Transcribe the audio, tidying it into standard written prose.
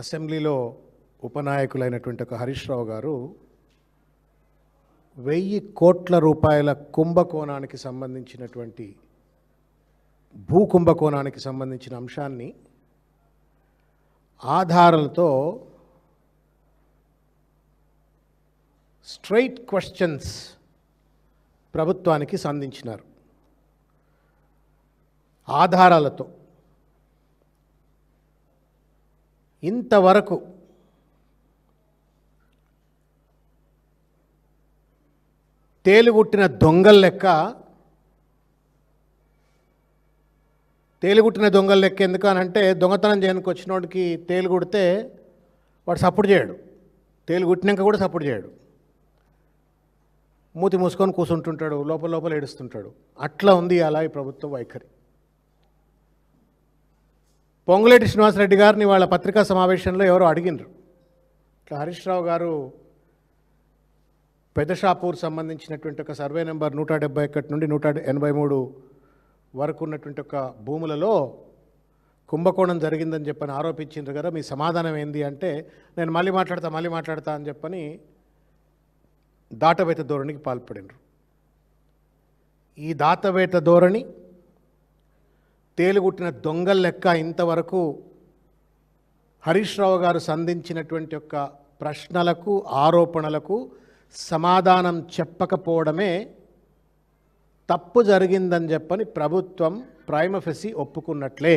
అసెంబ్లీలో ఉపనాయకులైనటువంటి ఒక హరీష్ రావు గారు 1000 కోట్ల రూపాయల కుంభకోణానికి సంబంధించినటువంటి భూ కుంభకోణానికి సంబంధించిన అంశాన్ని ఆధారాలతో స్ట్రైట్ క్వశ్చన్స్ ప్రభుత్వానికి సంధించినారు. ఆధారాలతో ఇంతవరకు తేలుగుట్టిన దొంగల లెక్క ఎందుకు అని అంటే, దొంగతనం చేయడానికి వచ్చినోడికి తేలుగుడితే వాడు సపోర్ట్ చేయడు, తేలుగుట్టినాక కూడా సపోర్ట్ చేయడు, మూతి మూసుకొని కూర్చుంటుంటాడు, లోపల ఏడుస్తుంటాడు. అట్లా ఉంది అలా ఈ ప్రభుత్వ వైఖరి. పొంగులేటి శ్రీనివాసరెడ్డి గారిని వాళ్ళ పత్రికా సమావేశంలో ఎవరో అడిగినారు, ఇట్లా హరీష్ రావు గారు పెదషాపూర్ సంబంధించినటువంటి ఒక సర్వే నెంబర్ 171 నుండి 183 వరకు ఉన్నటువంటి ఒక భూములలో కుంభకోణం జరిగిందని చెప్పని ఆరోపించిండ్రు కదా, మీ సమాధానం ఏంది అంటే, నేను మళ్ళీ మాట్లాడతా అని చెప్పని దాటవేత ధోరణికి పాల్పడినరు. ఈ దాటవేత ధోరణి, తేలుగుట్టిన దొంగల లెక్క ఇంతవరకు హరీష్ రావు గారు సంధించినటువంటి యొక్క ప్రశ్నలకు, ఆరోపణలకు సమాధానం చెప్పకపోవడమే తప్పు జరిగిందని చెప్పని ప్రభుత్వం ప్రైమ ఫెసి ఒప్పుకున్నట్లే.